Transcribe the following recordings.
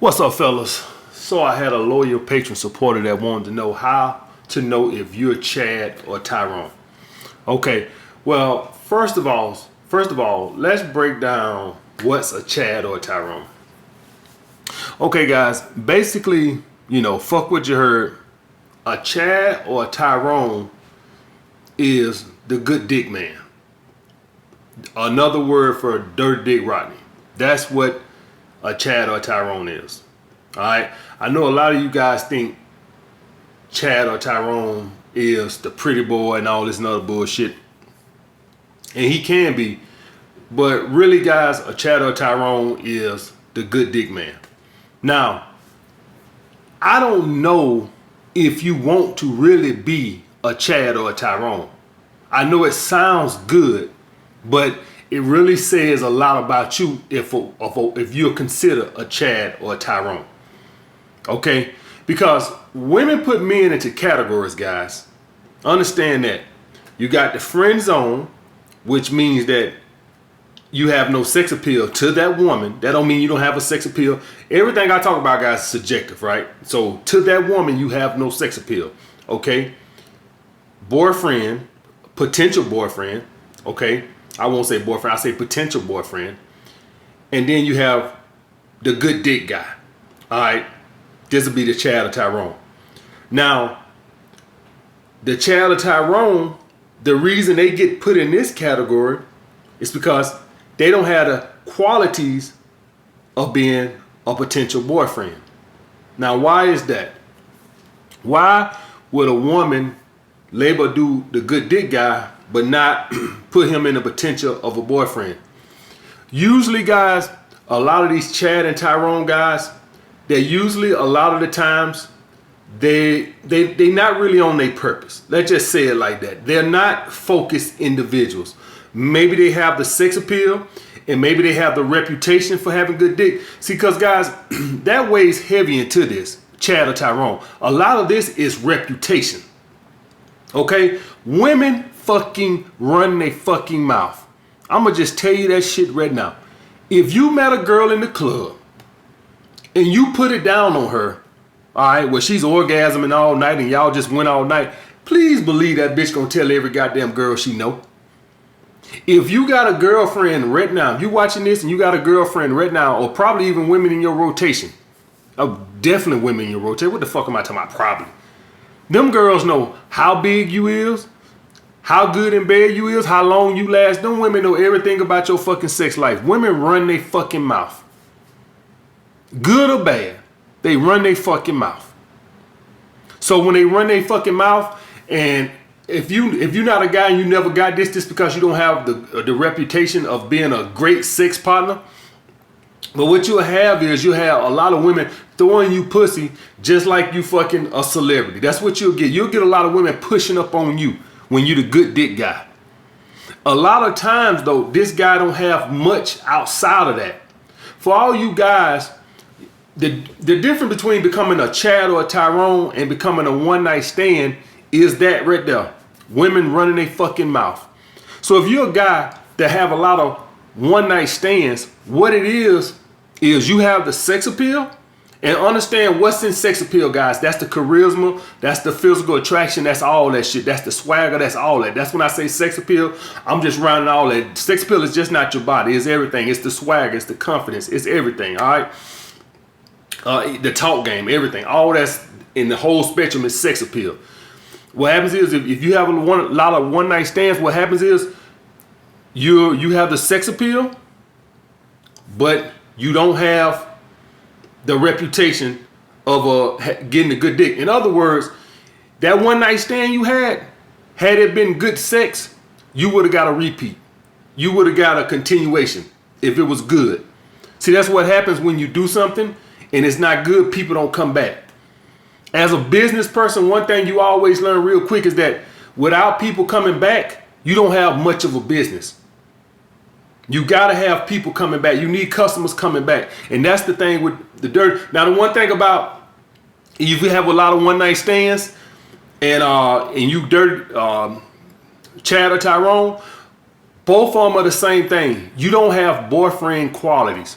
What's up, fellas? So I had a loyal patron supporter that wanted to know how to know if you're Chad or Tyrone. Okay, well, first of all, let's break down what's a Chad or a Tyrone. Okay, guys, basically, fuck what you heard. A Chad or a Tyrone is the good dick man. Another word for dirty dick Rodney. That's what a Chad or a Tyrone is. All right. I know a lot of you guys think Chad or Tyrone is the pretty boy and all this and other bullshit. And he can be. But really, guys, a Chad or a Tyrone is the good dick man. Now, I don't know if you want to really be a Chad or a Tyrone. I know it sounds good, but it really says a lot about you if you're considered a Chad or a Tyrone. Okay? Because women put men into categories, guys. Understand that. You got the friend zone, which means that you have no sex appeal to that woman. That don't mean you don't have a sex appeal. Everything I talk about, guys, is subjective, right? So to that woman, you have no sex appeal. Okay? Boyfriend, potential boyfriend, okay? I won't say boyfriend, I say potential boyfriend. And then you have the good dick guy. All right? This will be the Chad or Tyrone. Now, the Chad or Tyrone, the reason they get put in this category is because they don't have the qualities of being a potential boyfriend. Now, why is that? Why would a woman label dude the good dick guy but not put him in the potential of a boyfriend? Usually, guys, a lot of these Chad and Tyrone guys, they're usually a lot of the times they not really on their purpose. Let's just say it like that. They're not focused individuals. Maybe they have the sex appeal and maybe they have the reputation for having good dick. See, because guys, that weighs heavy into this, Chad or Tyrone. A lot of this is reputation. Okay? Women fucking run their fucking mouth. I'm going to just tell you that shit right now. If you met a girl in the club and you put it down on her, all right, well, she's orgasming all night and y'all just went all night, please believe that bitch gonna tell every goddamn girl she know. If you got a girlfriend right now, if you watching this and you got a girlfriend right now, or probably even women in your rotation, definitely women in your rotation, what the fuck am I talking about? Probably. Them girls know how big you is, how good in bed you is, how long you last. Them women know everything about your fucking sex life. Women run their fucking mouth. Good or bad, they run their fucking mouth. So when they run their fucking mouth, and if you're not a guy and you never got this because you don't have the reputation of being a great sex partner. But what you'll have is you'll have a lot of women throwing you pussy just like you fucking a celebrity. That's what you'll get. You'll get a lot of women pushing up on you when you the good dick guy. A lot of times though, this guy don't have much outside of that. For all you guys, the difference between becoming a Chad or a Tyrone and becoming a one night stand is that right there. Women running their fucking mouth. So if you're a guy that have a lot of one night stands, what it is you have the sex appeal. And understand what's in sex appeal, guys. That's the charisma, that's the physical attraction, that's all that shit. That's the swagger, that's all that. That's when I say sex appeal, I'm just rounding all that. Sex appeal is just not your body, it's everything. It's the swagger, it's the confidence, it's everything, all right? The talk game, everything. All that's in the whole spectrum is sex appeal. What happens is if you have a lot of one night stands, what happens is you have the sex appeal, but you don't have the reputation of getting a good dick. In other words, that one night stand you had it been good sex, you would have got a repeat. You would have got a continuation if it was good. See, that's what happens when you do something and it's not good, people don't come back. As a business person, one thing you always learn real quick is that without people coming back, you don't have much of a business. You gotta have people coming back. You need customers coming back. And that's the thing with the dirt. Now, the one thing about if you have a lot of one night stands and you Chad or Tyrone, both of them are the same thing. You don't have boyfriend qualities.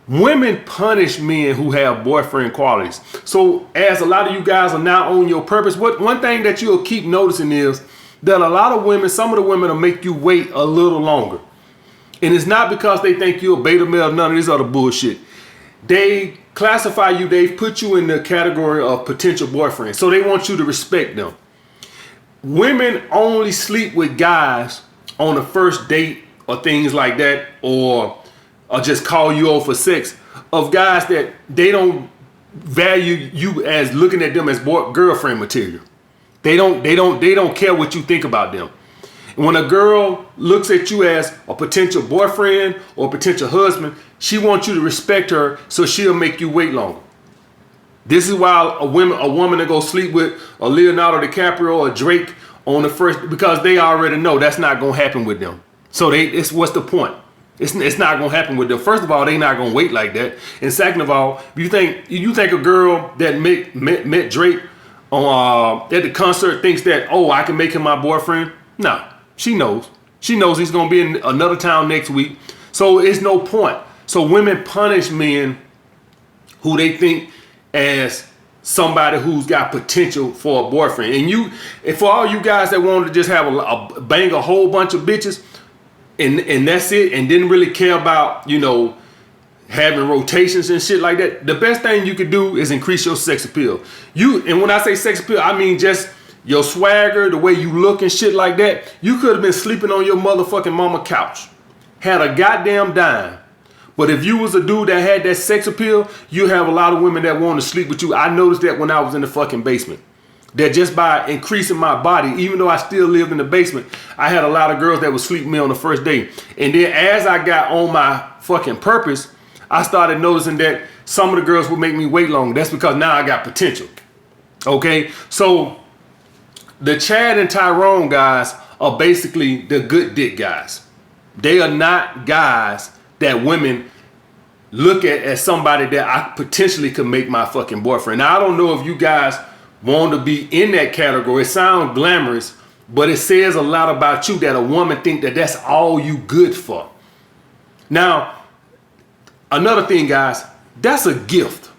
Women punish men who have boyfriend qualities. So as a lot of you guys are now on your purpose, one thing that you'll keep noticing is that a lot of women, some of the women will make you wait a little longer. And it's not because they think you're a beta male, none of this other bullshit. They classify you, they've put you in the category of potential boyfriend. So they want you to respect them. Women only sleep with guys on the first date or things like that, or just call you over for sex, of guys that they don't value you as looking at them as girlfriend material. They don't care what you think about them. When a girl looks at you as a potential boyfriend or potential husband, she wants you to respect her, so she'll make you wait longer. This is why a woman that go sleep with a Leonardo DiCaprio or Drake on the first, because they already know that's not gonna happen with them. So it's what's the point? It's not gonna happen with them. First of all, they not gonna wait like that. And second of all, you think a girl that met Drake at the concert thinks that, oh, I can make him my boyfriend? No, she knows. She knows he's gonna be in another town next week. So it's no point. So women punish men who they think as somebody who's got potential for a boyfriend. And for all you guys that wanted to just have bang a whole bunch of bitches, and that's it, and didn't really care about, having rotations and shit like that, the best thing you could do is increase your sex appeal. And when I say sex appeal, I mean just your swagger, the way you look and shit like that. You could have been sleeping on your motherfucking mama couch, had a goddamn dime. But if you was a dude that had that sex appeal, you have a lot of women that want to sleep with you. I noticed that when I was in the fucking basement. That just by increasing my body, even though I still lived in the basement, I had a lot of girls that would sleep with me on the first day. And then as I got on my fucking purpose, I started noticing that some of the girls would make me wait long. That's because now I got potential. Okay? So the Chad and Tyrone guys are basically the good dick guys. They are not guys that women look at as somebody that I potentially could make my fucking boyfriend. Now, I don't know if you guys want to be in that category. It sounds glamorous, but it says a lot about you that a woman think that that's all you good for. Now, another thing, guys, that's a gift.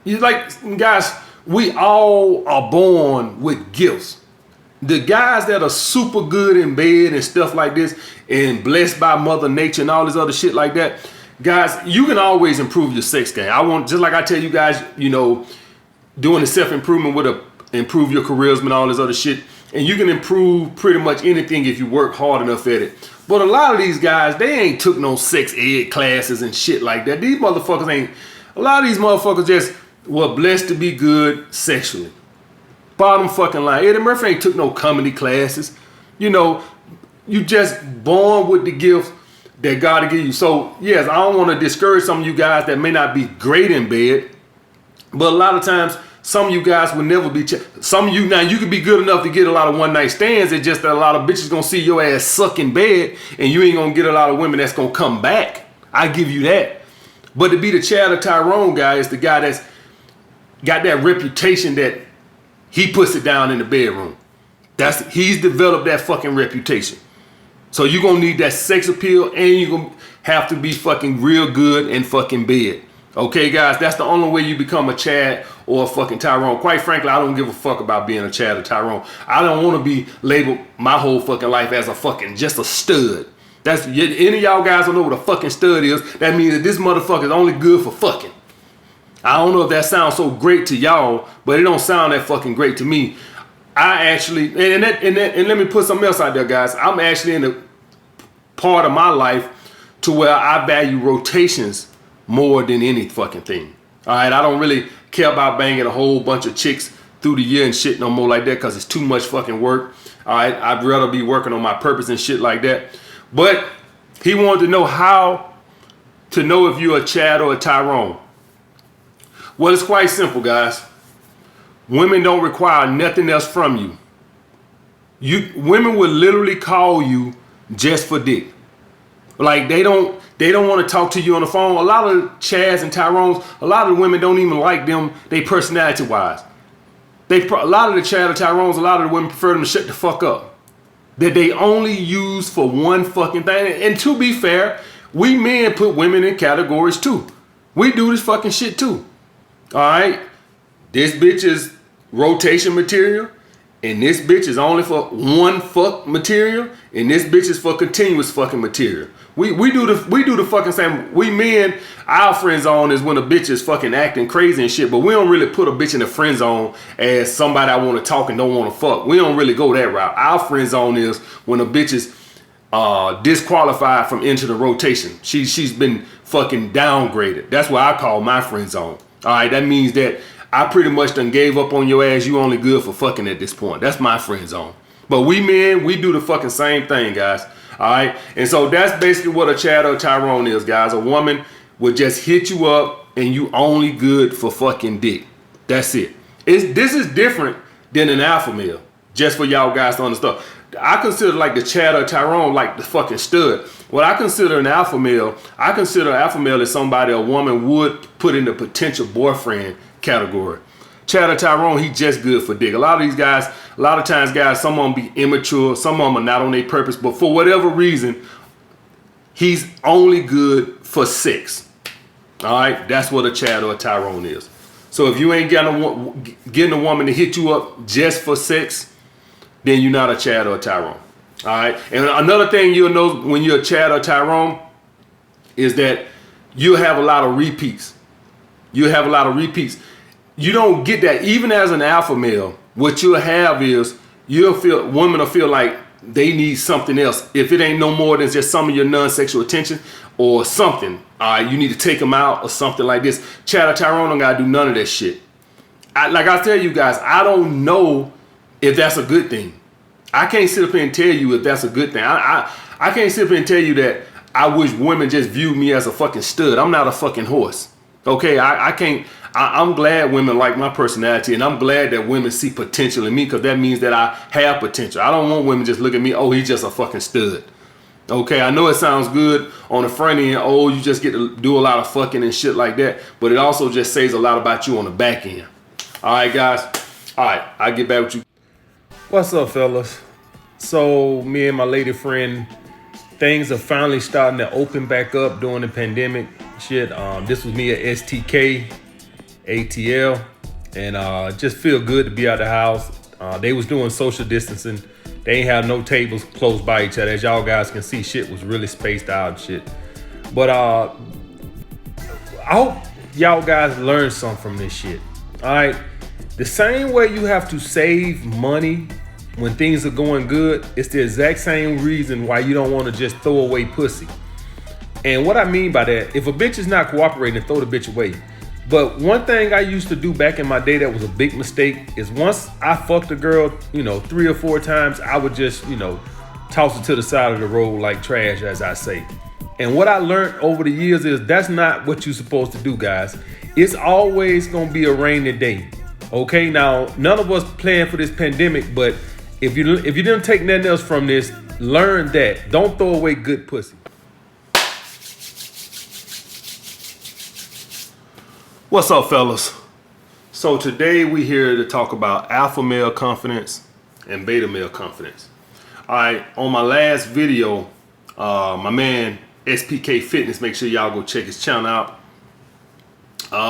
Guys, we all are born with gifts. The guys that are super good in bed and stuff like this and blessed by Mother Nature and all this other shit like that, guys, you can always improve your sex game. Just like I tell you guys, doing the self-improvement would improve your charisma and all this other shit. And you can improve pretty much anything if you work hard enough at it. But a lot of these guys, they ain't took no sex ed classes and shit like that. A lot of these motherfuckers just were blessed to be good sexually. Bottom fucking line. Eddie Murphy ain't took no comedy classes. You just born with the gift that God give you. So yes, I don't want to discourage some of you guys that may not be great in bed, but a lot of times some of you guys will never be. Some of you now, you can be good enough to get a lot of one night stands. It's just that a lot of bitches gonna see your ass suck in bed, and you ain't gonna get a lot of women that's gonna come back. I give you that. But to be the Chad or Tyrone guy is the guy that's got that reputation that he puts it down in the bedroom. He's developed that fucking reputation. So you're gonna need that sex appeal, and you're gonna have to be fucking real good in fucking bed. Okay, guys, that's the only way you become a Chad or a fucking Tyrone. Quite frankly, I don't give a fuck about being a Chad or Tyrone. I don't want to be labeled my whole fucking life as just a stud. Any of y'all guys don't know what a fucking stud is. That means that this motherfucker is only good for fucking. I don't know if that sounds so great to y'all, but it don't sound that fucking great to me. I actually, and let me put something else out there, guys. I'm actually in a part of my life to where I value rotations more than any fucking thing. All right, I don't really care about banging a whole bunch of chicks through the year and shit no more like that, because it's too much fucking work. All right, I'd rather be working on my purpose and shit like that. But he wanted to know how to know if you're a Chad or a Tyrone. Well, it's quite simple, guys. Women don't require nothing else from you. Women will literally call you just for dick. Like they don't want to talk to you on the phone. A lot of Chads and Tyrones, a lot of the women don't even like them, they personality wise. A lot of the Chad or Tyrones, a lot of the women prefer them to shut the fuck up. That they only use for one fucking thing. And to be fair, we men put women in categories too. We do this fucking shit too. All right, this bitch is rotation material, and this bitch is only for one fuck material, and this bitch is for continuous fucking material. We do the fucking same. We men, our friend zone is when a bitch is fucking acting crazy and shit, but we don't really put a bitch in the friend zone as somebody I want to talk and don't want to fuck. We don't really go that route. Our friend zone is when a bitch is disqualified from entering the rotation. She's been fucking downgraded. That's what I call my friend zone. All right, that means that I pretty much done gave up on your ass. You only good for fucking at this point. That's my friend zone. But we men, we do the fucking same thing, guys. All right, and so that's basically what a Chad or Tyrone is, guys. A woman would just hit you up and you only good for fucking dick. That's it. This is different than an alpha male. Just for y'all guys to understand. I consider like the Chad or Tyrone like the fucking stud. What I consider an alpha male, I consider alpha male as somebody a woman would put in the potential boyfriend category. Chad or Tyrone, he just good for dick. A lot of these guys, a lot of times guys, some of them be immature, some of them are not on their purpose, but for whatever reason, he's only good for sex. All right, that's what a Chad or a Tyrone is. So if you ain't getting a woman to hit you up just for sex, then you're not a Chad or a Tyrone. All right. And another thing you'll know when you're a Chad or Tyrone is that you'll have a lot of repeats. You'll have a lot of repeats. You don't get that even as an alpha male. What you'll have is women will feel like they need something else. If it ain't no more than just some of your non-sexual attention or something, all right, you need to take them out or something like this. Chad or Tyrone don't gotta do none of that shit. Like I tell you guys, I don't know if that's a good thing. I can't sit up here and tell you if that's a good thing. I can't sit up here and tell you that I wish women just view me as a fucking stud. I'm not a fucking horse. Okay, I can't. I'm glad women like my personality, and I'm glad that women see potential in me because that means that I have potential. I don't want women just look at me, oh, he's just a fucking stud. Okay, I know it sounds good on the front end. Oh, you just get to do a lot of fucking and shit like that, but it also just says a lot about you on the back end. All right, guys. All right, I'll get back with you. What's up, fellas? So me and my lady friend, things are finally starting to open back up during the pandemic. Shit, this was me at STK, ATL, and just feel good to be out of the house. They was doing social distancing. They ain't have no tables close by each other. As y'all guys can see, shit was really spaced out and shit. But I hope y'all guys learned something from this shit. All right. The same way you have to save money when things are going good, it's the exact same reason why you don't want to just throw away pussy. And what I mean by that, if a bitch is not cooperating, throw the bitch away. But one thing I used to do back in my day that was a big mistake is once I fucked a girl, 3 or 4 times, I would just, toss it to the side of the road like trash, as I say. And what I learned over the years is that's not what you're supposed to do, guys. It's always gonna be a rainy day. Okay, now none of us plan for this pandemic, but if you didn't take nothing else from this, learn that. Don't throw away good pussy. What's up, fellas? So today we here to talk about alpha male confidence and beta male confidence. All right, on my last video, my man SPK Fitness, make sure y'all go check his channel out.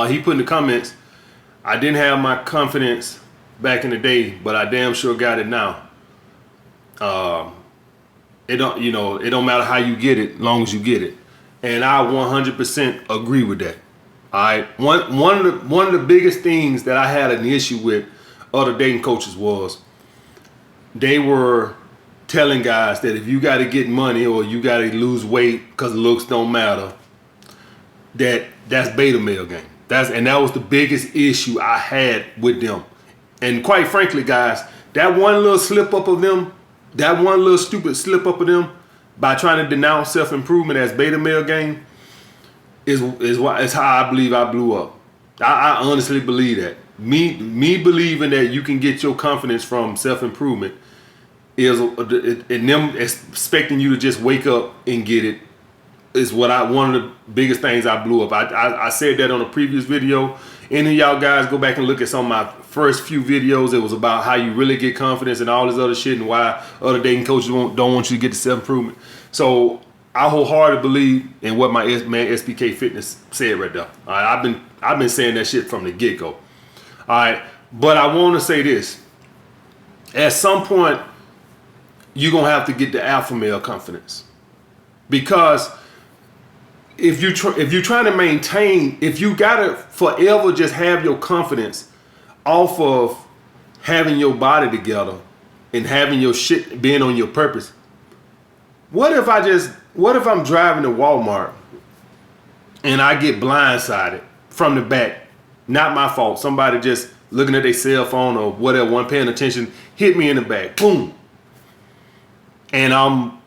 He put in the comments, I didn't have my confidence back in the day, but I damn sure got it now. It don't matter how you get it, long as you get it. And I 100% agree with that. All right. One of the biggest things that I had an issue with other dating coaches was they were telling guys that if you got to get money or you got to lose weight because looks don't matter, that's beta male game. That was the biggest issue I had with them. And quite frankly, guys, that one little slip up of them, that one little stupid slip up of them by trying to denounce self-improvement as beta male game is how I believe I blew up. I honestly believe that. Me believing that you can get your confidence from self-improvement is and them expecting you to just wake up and get it is one of the biggest things I blew up. I said that on a previous video. Any of y'all guys go back and look at some of my first few videos. It was about how you really get confidence and all this other shit and why other dating coaches don't want you to get to self-improvement. So I wholeheartedly believe in what my man SPK Fitness said right there. All right, I've been saying that shit from the get go. All right, but I want to say this: at some point, you're gonna have to get the alpha male confidence, because if you're trying to maintain, if you gotta forever just have your confidence off of having your body together and having your shit being on your purpose. What if I'm driving to Walmart and I get blindsided from the back? Not my fault. Somebody just looking at their cell phone or whatever, one paying attention, hit me in the back. Boom. And I'm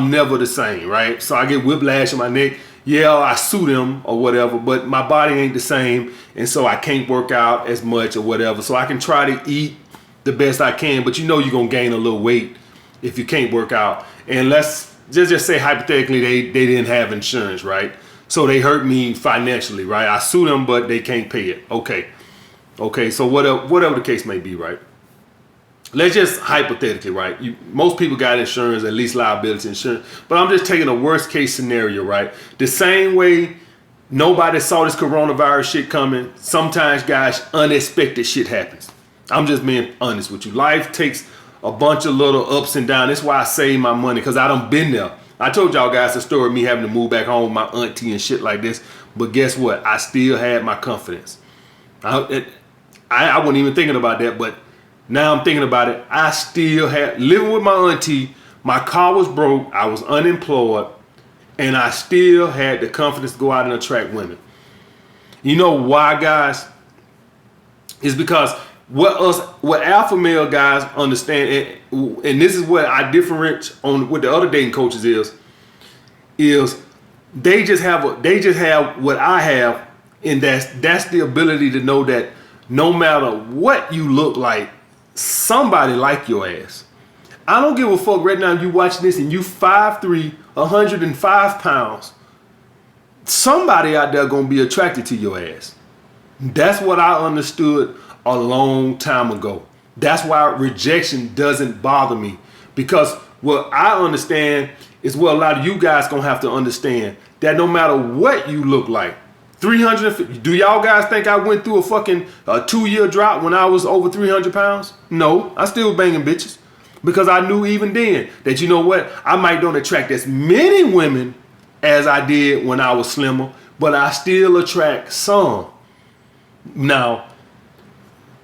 never the same, right? So I get whiplash in my neck. Yeah, I sue them or whatever, but my body ain't the same. And so I can't work out as much or whatever. So I can try to eat the best I can, but you know you're going to gain a little weight if you can't work out. And let's just say hypothetically they didn't have insurance, right? So they hurt me financially, right? I sue them, but they can't pay it. Okay, so whatever the case may be, right? Let's just hypothetically, right? Most people got insurance, at least liability insurance. But I'm just taking a worst case scenario, right? The same way nobody saw this coronavirus shit coming, sometimes, guys, unexpected shit happens. I'm just being honest with you. Life takes a bunch of little ups and downs. That's why I save my money, because I done been there. I told y'all guys the story of me having to move back home with my auntie and shit like this. But guess what? I still had my confidence. I wasn't even thinking about that, but now I'm thinking about it. I still had, living with my auntie, my car was broke, I was unemployed, and I still had the confidence to go out and attract women. You know why, guys? It's because what alpha male guys understand, and this is what I differentiate on with the other dating coaches is they just have what I have, and that's the ability to know that no matter what you look like, somebody like your ass. I don't give a fuck right now if you watching this and you 5'3", 105 pounds. Somebody out there gonna be attracted to your ass. That's what I understood a long time ago. That's why rejection doesn't bother me, because what I understand is what a lot of you guys gonna have to understand, that no matter what you look like, 350. Do y'all guys think I went through a fucking 2-year drought when I was over 300 pounds? No, I still banging bitches, because I knew even then that, you know what, I might don't attract as many women as I did when I was slimmer, but I still attract some. Now,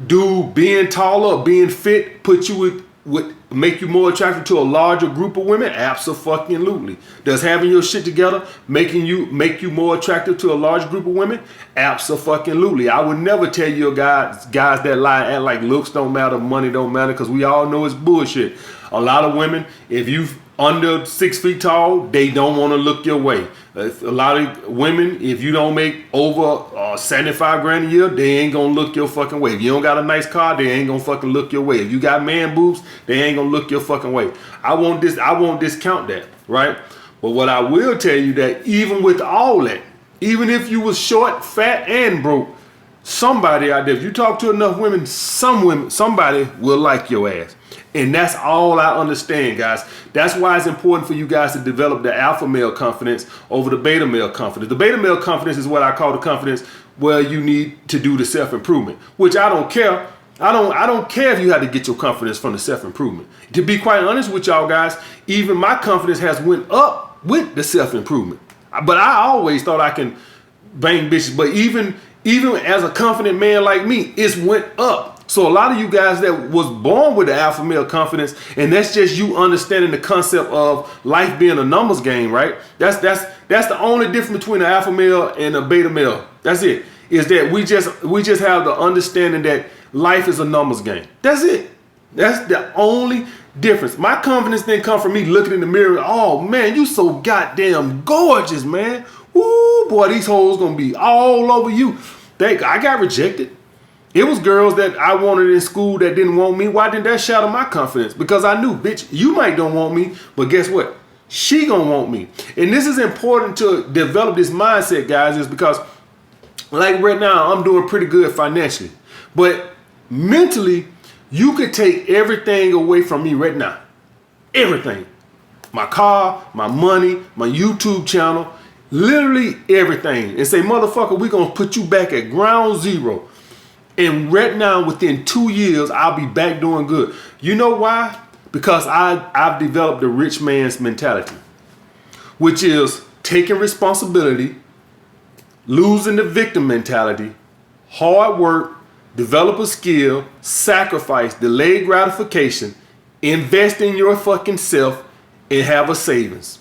do being taller or being fit put you with make you more attractive to a larger group of women? Absolutely. Does having your shit together make you more attractive to a large group of women? Absolutely. I would never tell you guys that lie, act like looks don't matter, money don't matter, because we all know it's bullshit. A lot of women, if you under 6 feet tall, they don't want to look your way. A lot of women, if you don't make over 75 grand a year, they ain't gonna look your fucking way. If you don't got a nice car, they ain't gonna fucking look your way. If you got man boobs, they ain't gonna look your fucking way. I won't discount that, right? But what I will tell you, that even with all that, even if you was short, fat, and broke, somebody out there, if you talk to enough women, somebody will like your ass. And that's all I understand, guys. That's why it's important for you guys to develop the alpha male confidence over the beta male confidence. The beta male confidence is what I call the confidence where you need to do the self-improvement, which I don't care. I don't care if you had to get your confidence from the self-improvement. To be quite honest with y'all guys, even my confidence has went up with the self-improvement. But I always thought I can bang bitches. But even as a confident man like me, it's went up. So a lot of you guys that was born with the alpha male confidence, and that's just you understanding the concept of life being a numbers game, right? That's the only difference between an alpha male and a beta male. That's it. Is that we just have the understanding that life is a numbers game. That's it. That's the only difference. My confidence didn't come from me looking in the mirror. Oh man, you so goddamn gorgeous, man. Ooh, boy, these hoes gonna be all over you. I got rejected. It was girls that I wanted in school that didn't want me. Why didn't that shatter my confidence? Because I knew, bitch, you might don't want me, but guess what? She gonna want me. And this is important to develop this mindset, guys, is because like right now, I'm doing pretty good financially. But mentally, you could take everything away from me right now. Everything. my car, my money, my YouTube channel, literally everything, and say, motherfucker, we're gonna put you back at ground zero. And right now, within 2 years, I'll be back doing good. You know why? Because I've developed the rich man's mentality, which is taking responsibility, losing the victim mentality, hard work, develop a skill, sacrifice, delay gratification, invest in your fucking self, and have a savings.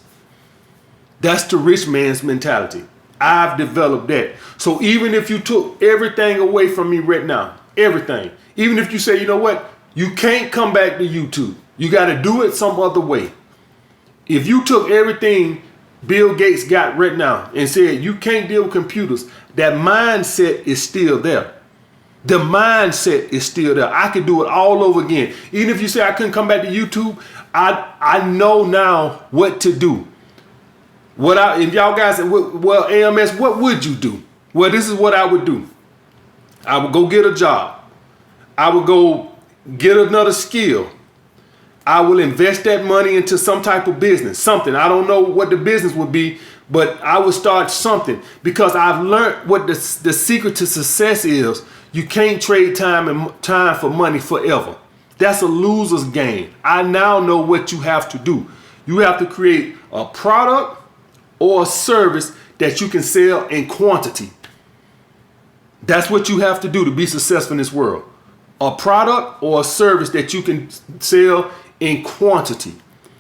That's the rich man's mentality. I've developed that. So even if you took everything away from me right now, everything, even if you say, you know what, you can't come back to YouTube, you got to do it some other way. If you took everything Bill Gates got right now and said you can't deal with computers, that mindset is still there. The mindset is still there. I could do it all over again. Even if you say I couldn't come back to YouTube, I know now what to do. If y'all guys say, well, AMS, what would you do? Well, this is what I would do. I would go get a job. I would go get another skill. I will invest that money into some type of business, something. I don't know what the business would be, but I would start something because I've learned what the secret to success is. You can't trade time for money forever. That's a loser's game. I now know what you have to do. You have to create a product or a service that you can sell in quantity. That's what you have to do to be successful in this world. A product or a service that you can sell in quantity.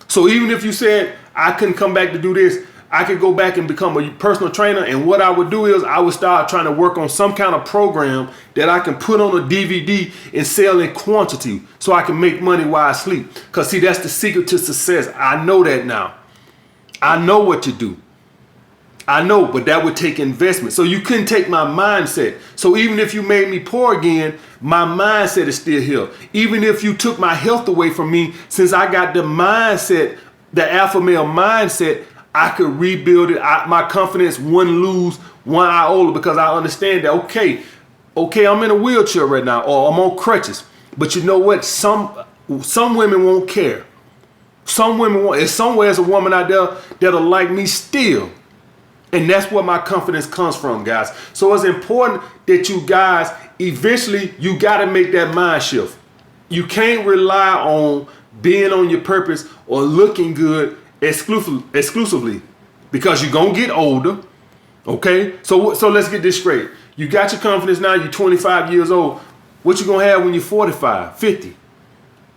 So even if you said I couldn't come back to do this, I could go back and become a personal trainer, and what I would do is I would start trying to work on some kind of program that I can put on a DVD and sell in quantity so I can make money while I sleep. Because see, that's the secret to success. I know that now. I know what to do. I know, but that would take investment. So you couldn't take my mindset. So even if you made me poor again, my mindset is still here. Even if you took my health away from me, since I got the mindset, the alpha male mindset, I could rebuild it. My confidence wouldn't lose one iota because I understand that, okay, I'm in a wheelchair right now or I'm on crutches. But you know what? Some women won't care. Some women won't. There's somewhere there's a woman out there that'll like me still. And that's where my confidence comes from, guys. So it's important that you guys, eventually, you got to make that mind shift. You can't rely on being on your purpose or looking good exclusively because you're going to get older, okay? So let's get this straight. You got your confidence now, you're 25 years old. What you going to have when you're 45, 50?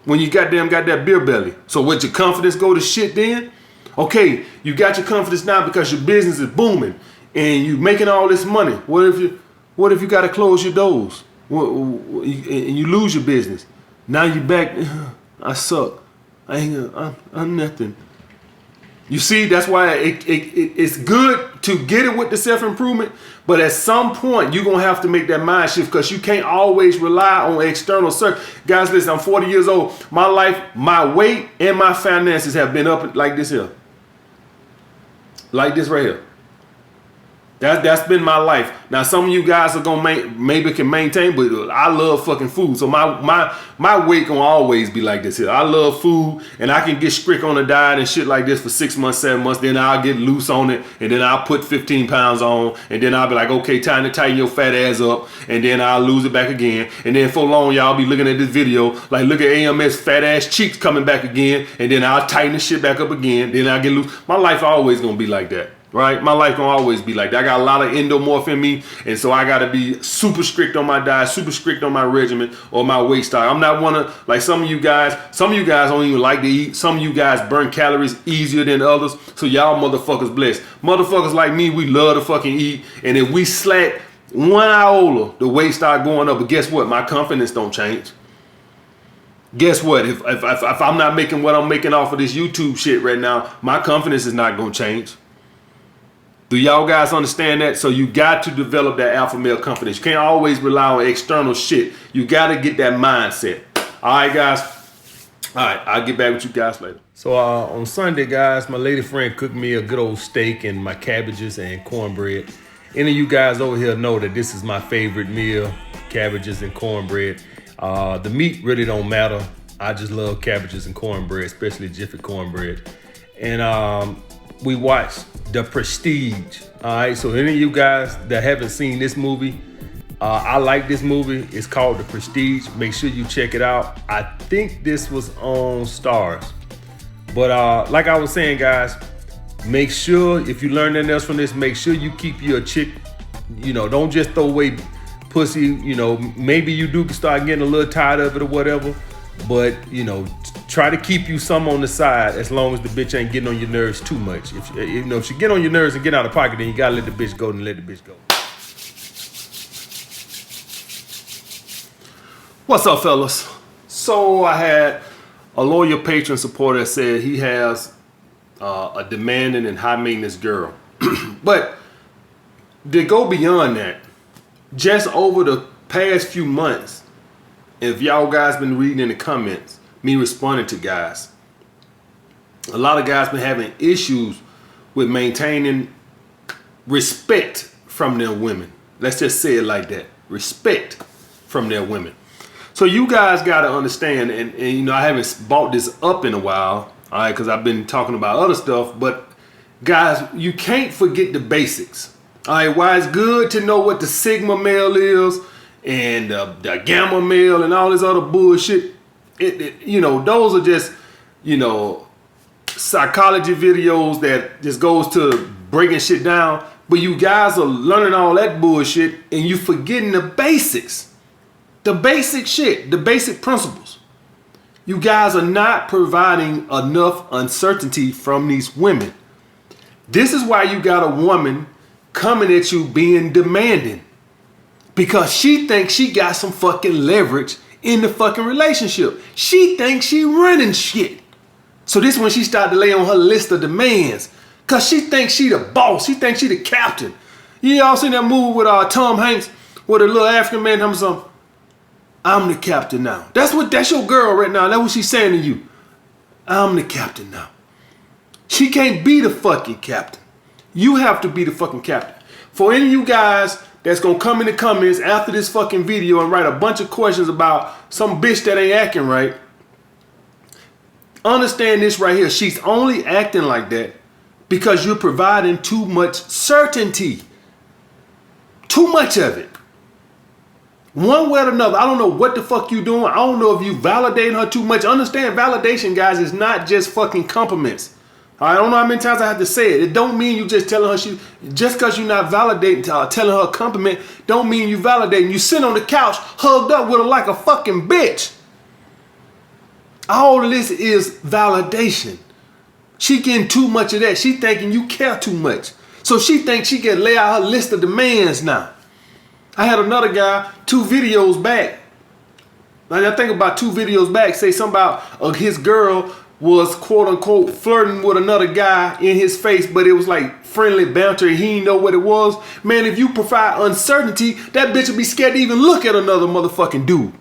When you got that beer belly. So what, your confidence go to shit then? Okay, you got your confidence now because your business is booming and you're making all this money. What if you got to close your doors and you lose your business? Now you back. I suck. I'm nothing. You see, that's why it's good to get it with the self-improvement, but at some point you're gonna have to make that mind shift because you can't always rely on external circumstances. Guys, listen, I'm 40 years old. My life, my weight, and my finances have been up like this here. Like this right here. That's been my life. Now some of you guys are gonna maybe can maintain, but I love fucking food. So my weight gonna always be like this here. I love food, and I can get strict on a diet and shit like this for 6 months, 7 months. Then I'll get loose on it, and then I'll put 15 pounds on, and then I'll be like, okay, time to tighten your fat ass up, and then I'll lose it back again. And then for long, y'all be looking at this video, like look at AMS fat ass cheeks coming back again, and then I'll tighten the shit back up again. Then I'll get loose. My life always gonna be like that. Right? My life gonna always be like that. I got a lot of endomorph in me, and so I gotta be super strict on my diet, super strict on my regimen or my weight style. I'm not one of, like some of you guys don't even like to eat. Some of you guys burn calories easier than others. So y'all motherfuckers blessed. Motherfuckers like me, we love to fucking eat. And if we slack one iota, the weight start going up. But guess what? My confidence don't change. Guess what? If I'm not making what I'm making off of this YouTube shit right now, my confidence is not gonna change. Do y'all guys understand that? So you got to develop that alpha male confidence. You can't always rely on external shit. You got to get that mindset. All right, guys. All right, I'll get back with you guys later. So on Sunday, guys, my lady friend cooked me a good old steak and my cabbages and cornbread. Any of you guys over here know that this is my favorite meal, cabbages and cornbread. The meat really don't matter. I just love cabbages and cornbread, especially Jiffy cornbread. and we watched The Prestige. All right, so any of you guys that haven't seen this movie, I like this movie. It's called The Prestige. Make sure you check it out. I think this was on Stars. But like I was saying, guys, make sure if you learn anything else from this, make sure you keep your chick, don't just throw away pussy. Maybe you do start getting a little tired of it or whatever, but try to keep you some on the side as long as the bitch ain't getting on your nerves too much. If she get on your nerves and get out of pocket, then you gotta let the bitch go and let the bitch go. What's up, fellas? So I had a loyal patron supporter that said he has a demanding and high maintenance girl. But to go beyond that, just over the past few months, if y'all guys been reading in the comments, me responding to guys, a lot of guys been having issues with maintaining respect from their women. Let's just say it like that. Respect from their women. So you guys got to understand, and I haven't brought this up in a while, all right, because I've been talking about other stuff, but guys, you can't forget the basics. All right, why it's good to know what the Sigma male is and the Gamma male and all this other bullshit. Those are just, psychology videos that just goes to breaking shit down. But you guys are learning all that bullshit and you forgetting the basics. The basic shit, the basic principles. You guys are not providing enough uncertainty from these women. This is why you got a woman coming at you being demanding. Because she thinks she got some fucking leverage in the fucking relationship. She thinks she running shit. So this is when she started to lay on her list of demands. Because she thinks she the boss. She thinks she the captain. You all seen that movie with Tom Hanks with a little African man talking something? I'm the captain now. That's your girl right now. That's what she's saying to you. I'm the captain now. She can't be the fucking captain. You have to be the fucking captain. For any of you guys that's gonna come in the comments after this fucking video and write a bunch of questions about some bitch that ain't acting right, understand this right here. She's only acting like that because you're providing too much certainty. Too much of it. One way or another. I don't know what the fuck you doing. I don't know if you validating her too much. Understand, validation, guys, is not just fucking compliments. I don't know how many times I have to say it. It don't mean you just telling her just because you're not validating, telling her a compliment, don't mean you validating. You sit on the couch, hugged up with her like a fucking bitch. All of this is validation. She getting too much of that. She thinking you care too much. So she thinks she can lay out her list of demands now. I had another guy 2 videos back. Now I think about 2 videos back, say something about his girl was quote unquote flirting with another guy in his face, but it was like friendly banter and he didn't know what it was. Man, if you provide uncertainty, that bitch will be scared to even look at another motherfucking dude.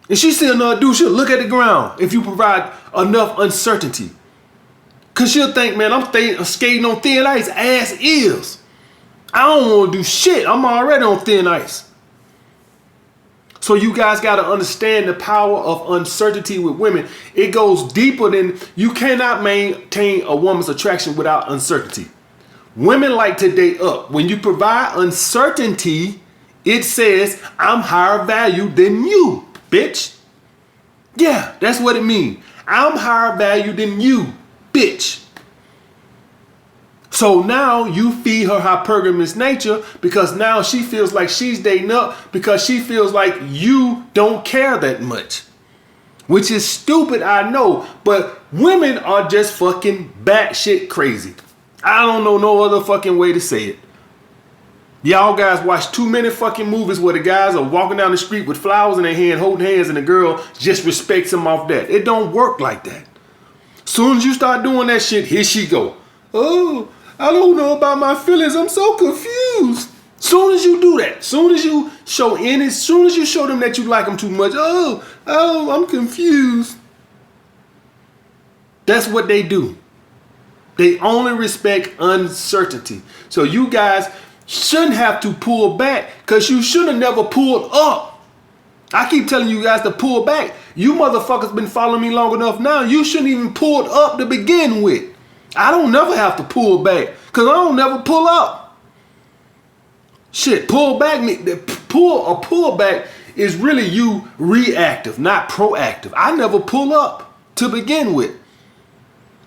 If she see another dude, she'll look at the ground if you provide enough uncertainty. Cause she'll think, man, I'm skating on thin ice, ass is. I don't want to do shit. I'm already on thin ice. So you guys got to understand the power of uncertainty with women. It goes deeper than, you cannot maintain a woman's attraction without uncertainty. Women like to date up. When you provide uncertainty, it says, I'm higher value than you, bitch. Yeah, that's what it means. I'm higher value than you, bitch. So now you feed her hypergamous nature because now she feels like she's dating up because she feels like you don't care that much. Which is stupid, I know, but women are just fucking batshit crazy. I don't know no other fucking way to say it. Y'all guys watch too many fucking movies where the guys are walking down the street with flowers in their hand, holding hands, and the girl just respects them off that. It don't work like that. Soon as you start doing that shit, here she go. Oh, I don't know about my feelings. I'm so confused. Soon as you do that, soon as you show them that you like them too much, oh, I'm confused. That's what they do. They only respect uncertainty. So you guys shouldn't have to pull back because you should have never pulled up. I keep telling you guys to pull back. You motherfuckers been following me long enough now. You shouldn't even pull up to begin with. I don't never have to pull back because I don't never pull up. Shit, pull back is really you reactive, not proactive. I never pull up to begin with.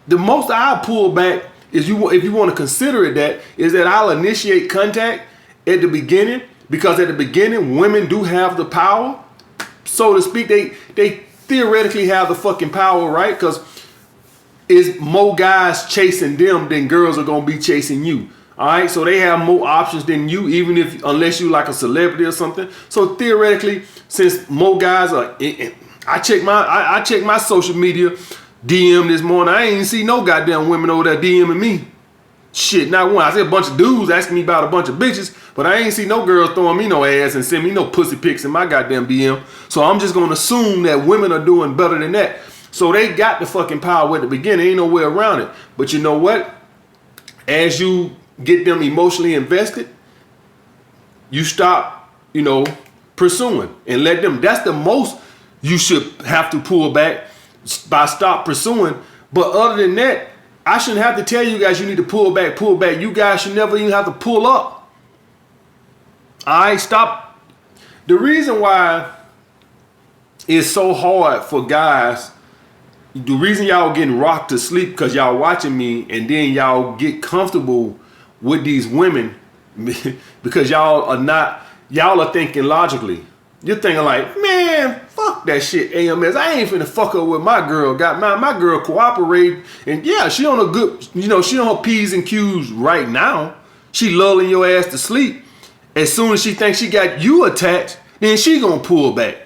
The most I pull back is if you want to consider it is that I'll initiate contact at the beginning, because at the beginning women do have the power, so to speak. They theoretically have the fucking power, right? Because it's more guys chasing them than girls are gonna be chasing you. All right, so they have more options than you, unless you like a celebrity or something. So theoretically, since more guys are, I check my social media DM this morning. I ain't see no goddamn women over there DMing me. Shit, not one. I see a bunch of dudes asking me about a bunch of bitches, but I ain't see no girls throwing me no ass and send me no pussy pics in my goddamn DM. So I'm just gonna assume that women are doing better than that. So they got the fucking power at the beginning. Ain't no way around it. But you know what? As you get them emotionally invested, you stop, pursuing and let them. That's the most you should have to pull back, by stop pursuing. But other than that, I shouldn't have to tell you guys you need to pull back. You guys should never even have to pull up. Stop. The reason why it's so hard for guys, the reason y'all getting rocked to sleep because y'all watching me, and then y'all get comfortable with these women because y'all are thinking logically. You're thinking like, man, fuck that shit, AMS. I ain't finna fuck up with my girl. Got my girl cooperating, and yeah, she on a good, she on her P's and Q's right now. She lulling your ass to sleep. As soon as she thinks she got you attached, then she gonna pull back.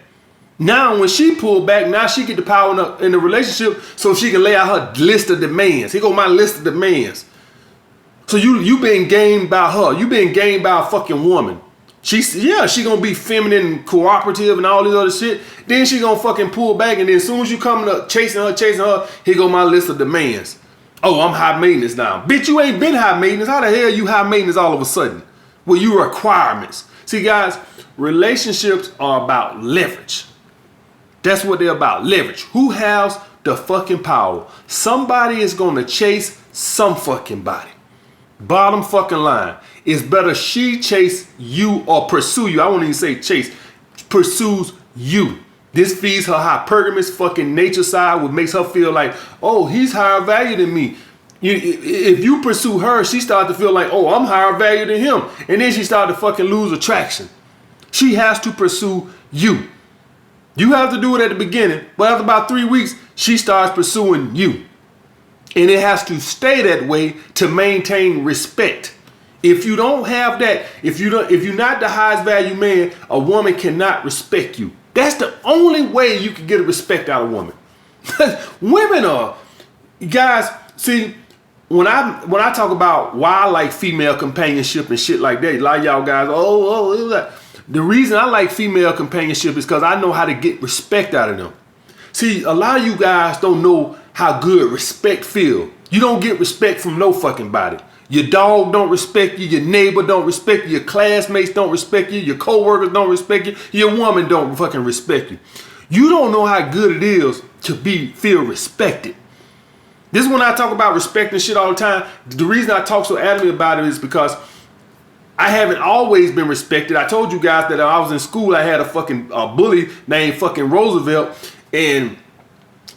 Now, when she pull back, now she get the power in the relationship, so she can lay out her list of demands. Here go my list of demands. So you been gamed by her. You been gamed by a fucking woman. She gonna be feminine and cooperative and all this other shit. Then she gonna fucking pull back, and then as soon as you coming up chasing her, here go my list of demands. Oh, I'm high maintenance now. Bitch, you ain't been high maintenance. How the hell you high maintenance all of a sudden? Well, you requirements. See, guys, relationships are about leverage. That's what they're about, leverage. Who has the fucking power? Somebody is gonna chase some fucking body. Bottom fucking line. It's better she chase you or pursue you. I won't even say chase. Pursues you. This feeds her hypergamous fucking nature side, which makes her feel like, oh, he's higher value than me. If you pursue her, she starts to feel like, oh, I'm higher value than him. And then she starts to fucking lose attraction. She has to pursue you. You have to do it at the beginning, but after about 3 weeks, she starts pursuing you. And it has to stay that way to maintain respect. If you don't have that, if you're not the highest value man, a woman cannot respect you. That's the only way you can get a respect out of a woman. Women are, guys, see, when I talk about why I like female companionship and shit like that, a lot of y'all guys, the reason I like female companionship is because I know how to get respect out of them. See, a lot of you guys don't know how good respect feel. You don't get respect from no fucking body. Your dog don't respect you. Your neighbor don't respect you. Your classmates don't respect you. Your coworkers don't respect you. Your woman don't fucking respect you. You don't know how good it is to feel respected. This is when I talk about respect and shit all the time. The reason I talk so adamantly about it is because I haven't always been respected. I told you guys that I was in school. I had a fucking bully named fucking Roosevelt, and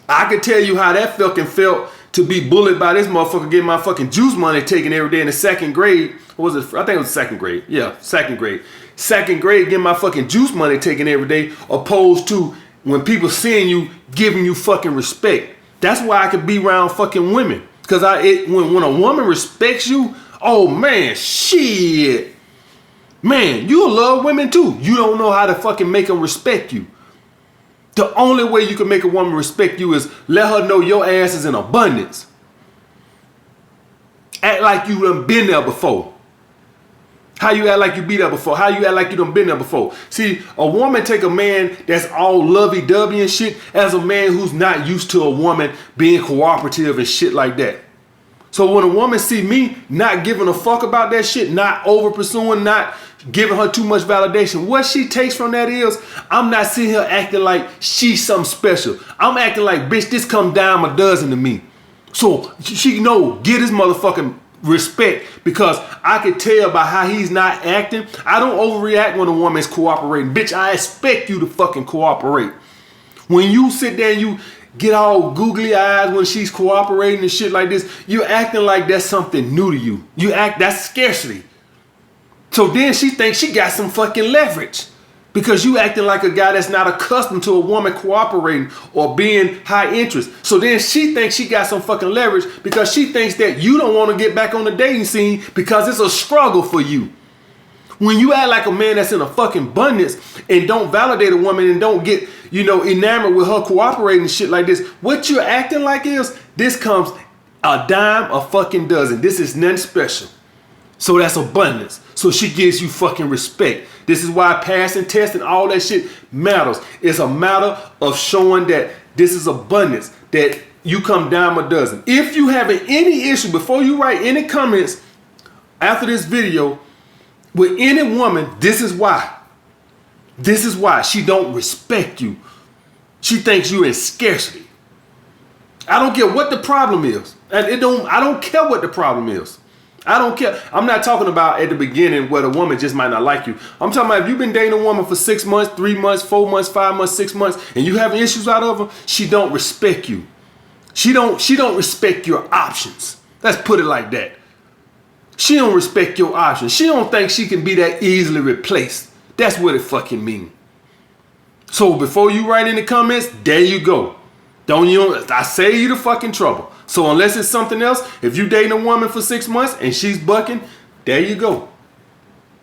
I could tell you how that fucking felt to be bullied by this motherfucker getting my fucking juice money taken every day in the second grade. What was it? I think it was second grade. Yeah, second grade. Second grade getting my fucking juice money taken every day, opposed to when people seeing you giving you fucking respect. That's why I could be around fucking women. Because when a woman respects you, oh man, shit. Man, you'll love women too. You don't know how to fucking make them respect you. The only way you can make a woman respect you is let her know your ass is in abundance. Act like you done been there before. How you act like you be there before? How you act like you done been there before? See, a woman take a man that's all lovey-dovey and shit as a man who's not used to a woman being cooperative and shit like that. So when a woman see me not giving a fuck about that shit, not over pursuing, not giving her too much validation, what she takes from that is, I'm not sitting here acting like she's something special. I'm acting like, bitch, this come dime a dozen to me. So she know, get his motherfucking respect, because I could tell by how he's not acting. I don't overreact when a woman's cooperating. Bitch, I expect you to fucking cooperate. When you sit there and you get all googly eyes when she's cooperating and shit like this, you're acting like that's something new to you. That's scarcity. So then she thinks she got some fucking leverage because you acting like a guy that's not accustomed to a woman cooperating or being high interest. So then she thinks she got some fucking leverage because she thinks that you don't want to get back on the dating scene because it's a struggle for you. When you act like a man that's in a fucking abundance and don't validate a woman and don't get, enamored with her cooperating and shit like this, what you're acting like is, this comes a dime a fucking dozen. This is nothing special. So that's abundance. So she gives you fucking respect. This is why passing tests and all that shit matters. It's a matter of showing that this is abundance, that you come dime a dozen. If you having any issue, before you write any comments after this video with any woman, this is why. This is why she don't respect you. She thinks you're in scarcity. I don't care what the problem is. And I don't care what the problem is. I don't care. I'm not talking about at the beginning where the woman just might not like you. I'm talking about if you've been dating a woman for 6 months, 3 months, 4 months, 5 months, 6 months, and you having issues out of her, she don't respect you. She don't respect your options. Let's put it like that. She don't respect your options. She don't think she can be that easily replaced. That's what it fucking mean. So before you write in the comments, there you go. I save you the fucking trouble. So unless it's something else, if you dating a woman for 6 months and she's bucking, there you go.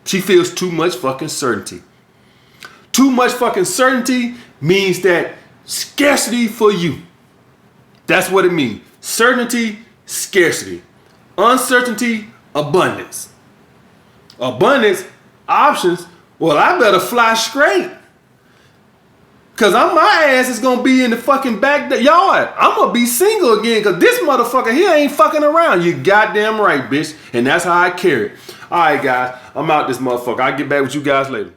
She feels too much fucking certainty. Too much fucking certainty means that scarcity for you. That's what it means. Certainty, scarcity. Uncertainty, abundance. Abundance, options. Well, I better fly straight. Cause my ass is gonna be in the fucking backyard. I'm gonna be single again cause this motherfucker here ain't fucking around. You goddamn right, bitch. And that's how I carry it. All right, guys. I'm out this motherfucker. I'll get back with you guys later.